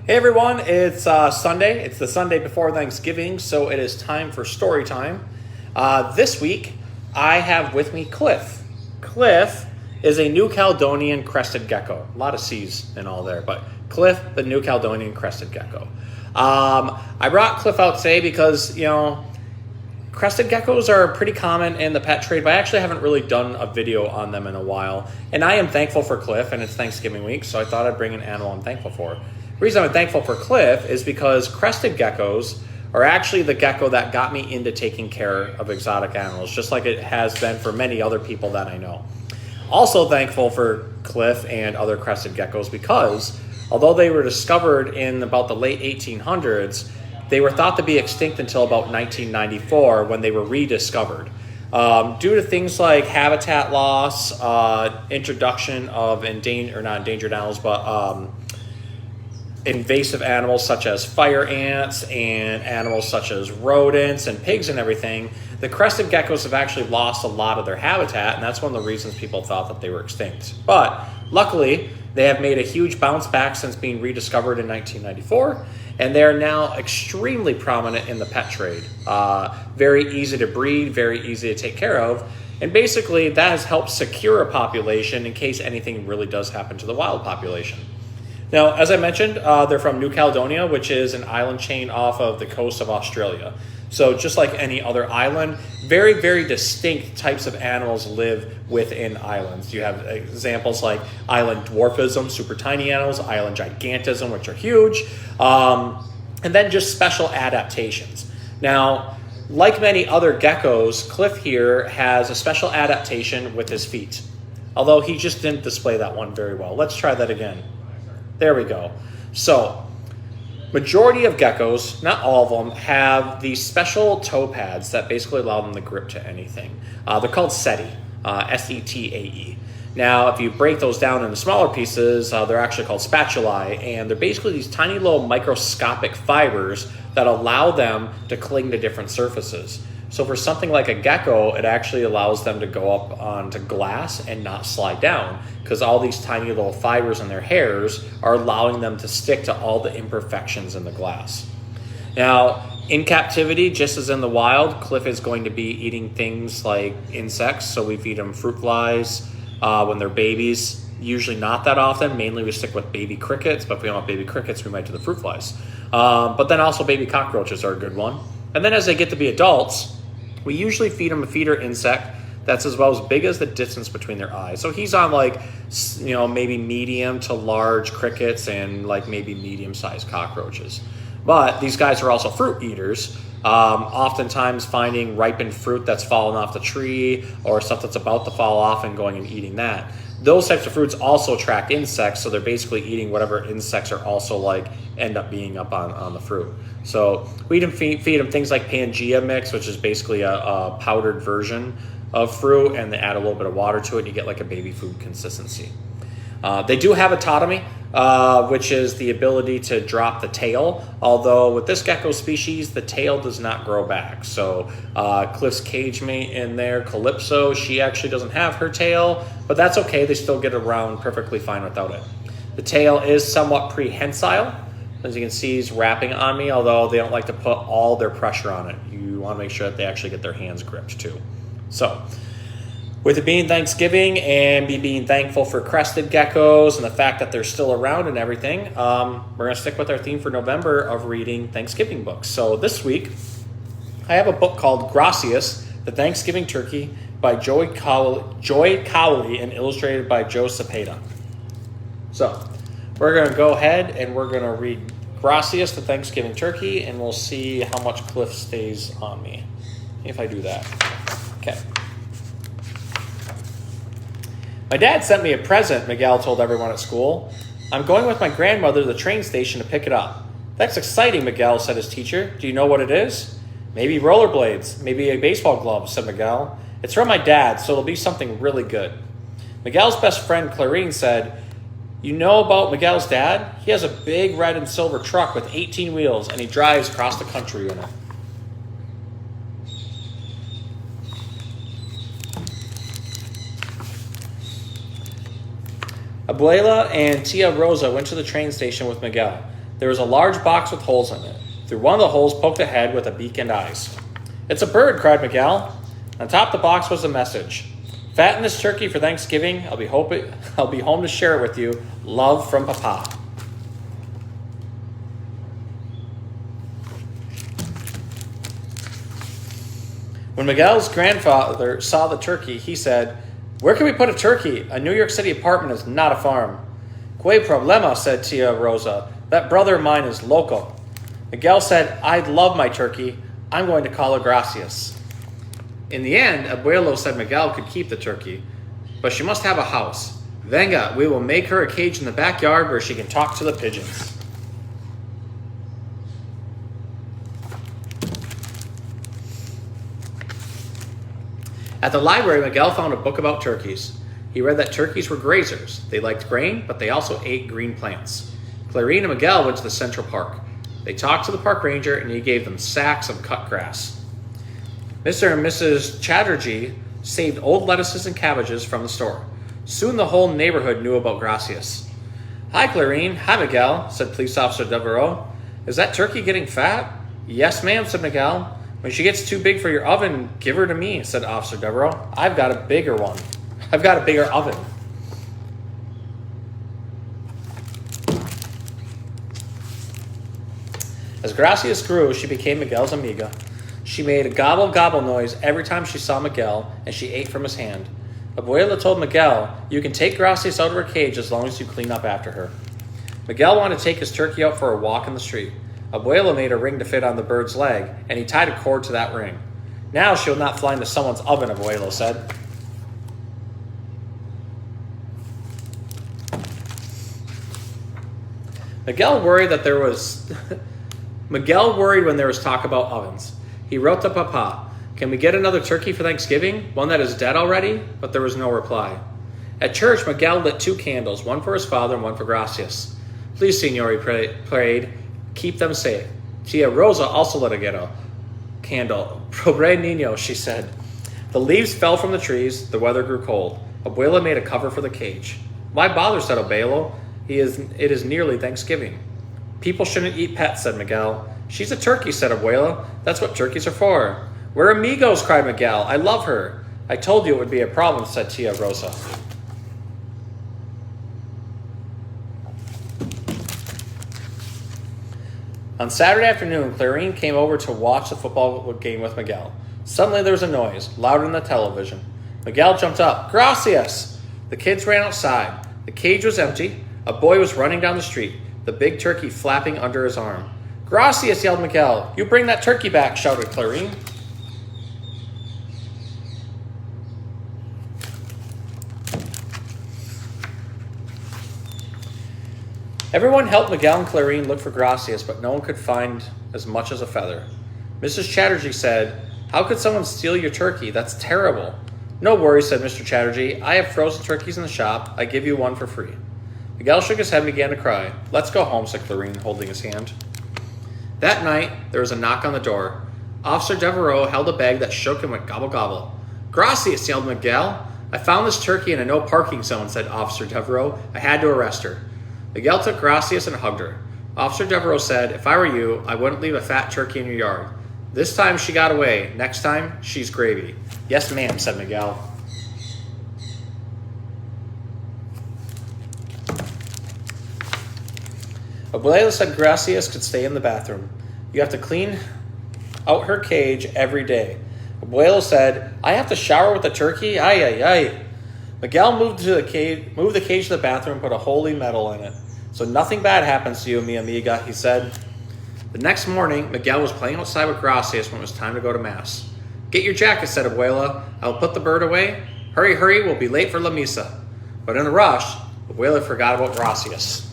Hey everyone, it's Sunday. It's the Sunday before Thanksgiving, so it is time for story time. This week, I have with me Cliff. Cliff is a New Caledonian crested gecko. A lot of C's and all there, but Cliff, the New Caledonian crested gecko. I brought Cliff out today because, crested geckos are pretty common in the pet trade, but I actually haven't really done a video on them in a while. And I am thankful for Cliff, and it's Thanksgiving week, so I thought I'd bring an animal I'm thankful for. The reason I'm thankful for Cliff is because crested geckos are actually the gecko that got me into taking care of exotic animals, just like it has been for many other people that I know. Also thankful for Cliff and other crested geckos because although they were discovered in about the late 1800s, they were thought to be extinct until about 1994 when they were rediscovered. Due to things like habitat loss, introduction of not endangered animals, but invasive animals such as fire ants and animals such as rodents and pigs and everything, the crested geckos have actually lost a lot of their habitat, and that's one of the reasons people thought that they were extinct. But luckily, they have made a huge bounce back since being rediscovered in 1994, and they are now extremely prominent in the pet trade. Very easy to breed, very easy to take care of, and basically that has helped secure a population in case anything really does happen to the wild population. Now, as I mentioned, they're from New Caledonia, which is an island chain off of the coast of Australia. So just like any other island, very, very distinct types of animals live within islands. You have examples like island dwarfism, super tiny animals, island gigantism, which are huge, and then just special adaptations. Now, like many other geckos, Cliff here has a special adaptation with his feet, although he just didn't display that one very well. Let's try that again. There we go. So, majority of geckos, not all of them, have these special toe pads that basically allow them to grip to anything. They're called setae, S-E-T-A-E. Now, if you break those down into smaller pieces, they're actually called spatulae, and they're basically these tiny little microscopic fibers that allow them to cling to different surfaces. So for something like a gecko, it actually allows them to go up onto glass and not slide down because all these tiny little fibers in their hairs are allowing them to stick to all the imperfections in the glass. Now, in captivity, just as in the wild, Cliff is going to be eating things like insects. So we feed them fruit flies when they're babies. Usually not that often. Mainly we stick with baby crickets, but if we don't have baby crickets, we might do the fruit flies. But then also baby cockroaches are a good one. And then as they get to be adults, we usually feed them a feeder insect that's about as big as the distance between their eyes. So he's on maybe medium to large crickets and maybe medium-sized cockroaches. But these guys are also fruit eaters, oftentimes finding ripened fruit that's fallen off the tree or stuff that's about to fall off and going and eating that. Those types of fruits also attract insects, so they're basically eating whatever insects are also end up being up on the fruit. So we feed them things like Pangea mix, which is basically a powdered version of fruit, and they add a little bit of water to it, and you get a baby food consistency. They do have autotomy, which is the ability to drop the tail, although with this gecko species, the tail does not grow back. So Cliff's cage mate in there, Calypso, she actually doesn't have her tail, but that's okay. They still get around perfectly fine without it. The tail is somewhat prehensile. As you can see, he's wrapping on me, although they don't like to put all their pressure on it. You want to make sure that they actually get their hands gripped too. So, with it being Thanksgiving and me being thankful for crested geckos and the fact that they're still around and everything, we're going to stick with our theme for November of reading Thanksgiving books. So this week, I have a book called Gracias, The Thanksgiving Turkey by Joy Cowley and illustrated by Joe Cepeda. So, we're going to go ahead and we're going to read Gracias, The Thanksgiving Turkey, and we'll see how much Cliff stays on me if I do that. Okay. My dad sent me a present, Miguel told everyone at school. I'm going with my grandmother to the train station to pick it up. That's exciting, Miguel, said his teacher. Do you know what it is? Maybe rollerblades, maybe a baseball glove, said Miguel. It's from my dad, so it'll be something really good. Miguel's best friend, Clarine, said, you know about Miguel's dad? He has a big red and silver truck with 18 wheels, and he drives across the country in it. Abuela and Tia Rosa went to the train station with Miguel. There was a large box with holes in it. Through one of the holes poked a head with a beak and eyes. "It's a bird," cried Miguel. On top of the box was a message. "Fatten this turkey for Thanksgiving. I'll be home to share it with you. Love from Papa." When Miguel's grandfather saw the turkey, he said, "Where can we put a turkey? A New York City apartment is not a farm." "Que problema," said Tia Rosa. "That brother of mine is loco." Miguel said, "I love my turkey. I'm going to call her Gracias." In the end, Abuelo said Miguel could keep the turkey, but she must have a house. "Venga, we will make her a cage in the backyard where she can talk to the pigeons." At the library, Miguel found a book about turkeys. He read that turkeys were grazers. They liked grain, but they also ate green plants. Clarine and Miguel went to the Central Park. They talked to the park ranger, and he gave them sacks of cut grass. Mr. and Mrs. Chatterjee saved old lettuces and cabbages from the store. Soon the whole neighborhood knew about Gracias. "Hi, Clarine. Hi, Miguel," said Police Officer Devereaux. "Is that turkey getting fat?" "Yes, ma'am," said Miguel. "When she gets too big for your oven, give her to me," said Officer Devereaux. I've got a bigger oven." As Gracias grew, she became Miguel's amiga. She made a gobble-gobble noise every time she saw Miguel, and she ate from his hand. Abuela told Miguel, "You can take Gracias out of her cage as long as you clean up after her." Miguel wanted to take his turkey out for a walk in the street. Abuela made a ring to fit on the bird's leg, and he tied a cord to that ring. "Now she will not fly into someone's oven," Abuela said. Miguel worried when there was talk about ovens. He wrote to Papa, "Can we get another turkey for Thanksgiving? One that is dead already?" But there was no reply. At church, Miguel lit 2 candles, one for his father and one for Gracias. "Please, Senor," he prayed, "keep them safe." Tia Rosa also lit a candle. "Pobre niño," she said. The leaves fell from the trees. The weather grew cold. Abuela made a cover for the cage. "Why bother?" said Abuelo. It is nearly Thanksgiving." "People shouldn't eat pets," said Miguel. "She's a turkey," said Abuela. "That's what turkeys are for." "We're amigos," cried Miguel. "I love her." "I told you it would be a problem," said Tia Rosa. On Saturday afternoon, Clarine came over to watch the football game with Miguel. Suddenly there was a noise, louder than the television. Miguel jumped up. "Gracias!" The kids ran outside. The cage was empty. A boy was running down the street, the big turkey flapping under his arm. "Gracias!" yelled Miguel. "You bring that turkey back!" shouted Clarine. Everyone helped Miguel and Clarine look for Gracias, but no one could find as much as a feather. Mrs. Chatterjee said, "How could someone steal your turkey? That's terrible." "No worries," said Mr. Chatterjee. "I have frozen turkeys in the shop. I give you one for free." Miguel shook his head and began to cry. "Let's go home," said Clarine, holding his hand. That night, there was a knock on the door. Officer Devereaux held a bag that shook and went gobble gobble. "Gracias!" yelled Miguel. "I found this turkey in a no parking zone," said Officer Devereaux. "I had to arrest her." Miguel took Gracias and hugged her. Officer Devereaux said, "If I were you, I wouldn't leave a fat turkey in your yard. This time she got away. Next time, she's gravy." "Yes, ma'am," said Miguel. Abuela said Gracias could stay in the bathroom. "You have to clean out her cage every day." Abuela said, "I have to shower with the turkey? Ay, ay, ay." Miguel moved the cage to the bathroom and put a holy metal in it. "So nothing bad happens to you, mi amiga," he said. The next morning, Miguel was playing outside with Gracias when it was time to go to Mass. "Get your jacket," said Abuela. "I'll put the bird away. Hurry, hurry, we'll be late for La Misa." But in a rush, Abuela forgot about Gracias.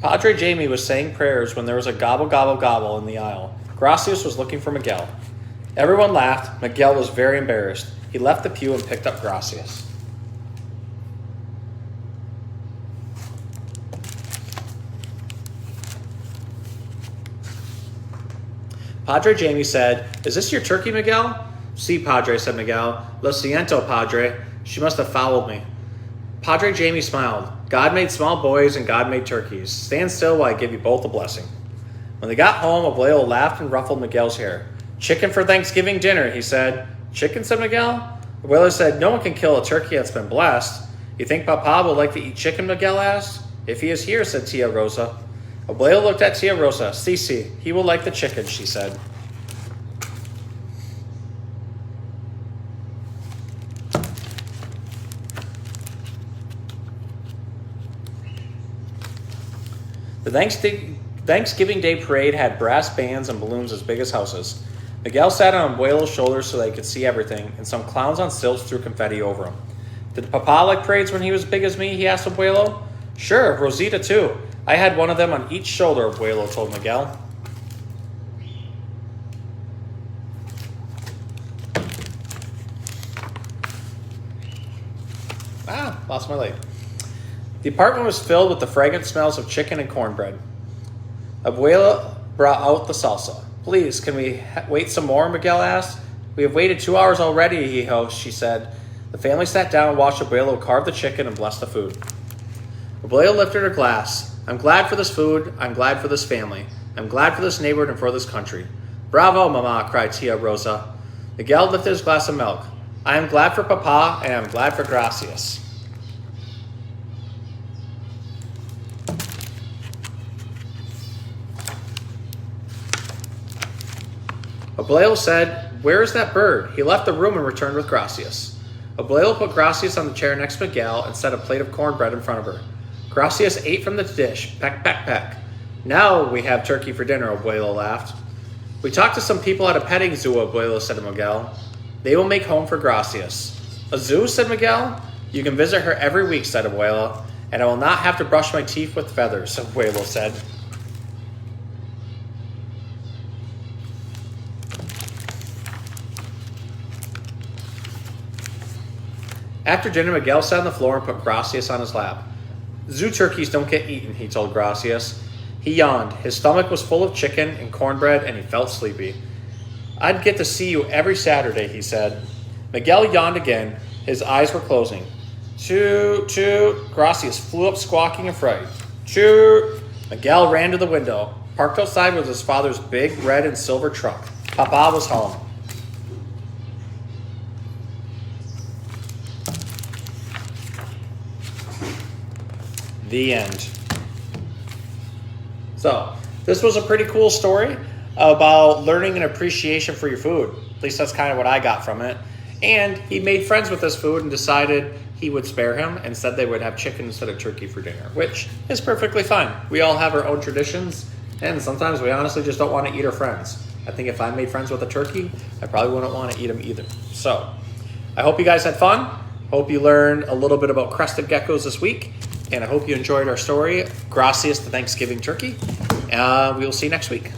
Padre Jamie was saying prayers when there was a gobble, gobble, gobble in the aisle. Gracias was looking for Miguel. Everyone laughed. Miguel was very embarrassed. He left the pew and picked up Gracias. Padre Jamie said, "Is this your turkey, Miguel?" "Si, Padre," said Miguel. "Lo siento, Padre. She must have followed me. Padre Jamie smiled. God made small boys and God made turkeys. Stand still while I give you both a blessing. When they got home, Abuelo laughed and ruffled Miguel's hair. Chicken for Thanksgiving dinner, he said. Chicken, said Miguel. Abuelo said, no one can kill a turkey that's been blessed. You think Papa would like to eat chicken, Miguel asked. If he is here, said Tia Rosa. Abuelo looked at Tia Rosa. Si, he will like the chicken, she said. The Thanksgiving Day parade had brass bands and balloons as big as houses. Miguel sat on Abuelo's shoulders so they could see everything, and some clowns on stilts threw confetti over him. Did Papa like parades when he was big as me, he asked Abuelo. Sure, Rosita too. I had one of them on each shoulder, Abuelo told Miguel. Lost my leg. The apartment was filled with the fragrant smells of chicken and cornbread. Abuela brought out the salsa. Please, can we wait some more, Miguel asked. We have waited 2 hours already, she said. The family sat down and watched Abuelo carve the chicken and bless the food. Abuela lifted her glass. I'm glad for this food. I'm glad for this family. I'm glad for this neighborhood and for this country. Bravo, Mama, cried Tia Rosa. Miguel lifted his glass of milk. I am glad for Papa, and I am glad for Gracias. Abuelo said, where is that bird? He left the room and returned with Gracias. Abuelo put Gracias on the chair next to Miguel and set a plate of cornbread in front of her. Gracias ate from the dish, peck, peck, peck. Now we have turkey for dinner, Abuelo laughed. We talked to some people at a petting zoo, Abuelo said to Miguel. They will make home for Gracias. A zoo, said Miguel. You can visit her every week, said Abuelo, and I will not have to brush my teeth with feathers, Abuelo said. After dinner, Miguel sat on the floor and put Gracias on his lap. Zoo turkeys don't get eaten, he told Gracias. He yawned. His stomach was full of chicken and cornbread, and he felt sleepy. I'd get to see you every Saturday, he said. Miguel yawned again. His eyes were closing. Choo, choo. Gracias flew up squawking in fright. Choo. Miguel ran to the window. Parked outside was his father's big red and silver truck. Papa was home. The end. So, this was a pretty cool story about learning an appreciation for your food. At least that's kind of what I got from it. And he made friends with this food and decided he would spare him and said they would have chicken instead of turkey for dinner, which is perfectly fine. We all have our own traditions, and sometimes we honestly just don't want to eat our friends. I think if I made friends with a turkey, I probably wouldn't want to eat them either. So, I hope you guys had fun. Hope you learned a little bit about crested geckos this week. And I hope you enjoyed our story. Gracias to Thanksgiving turkey. We will see you next week.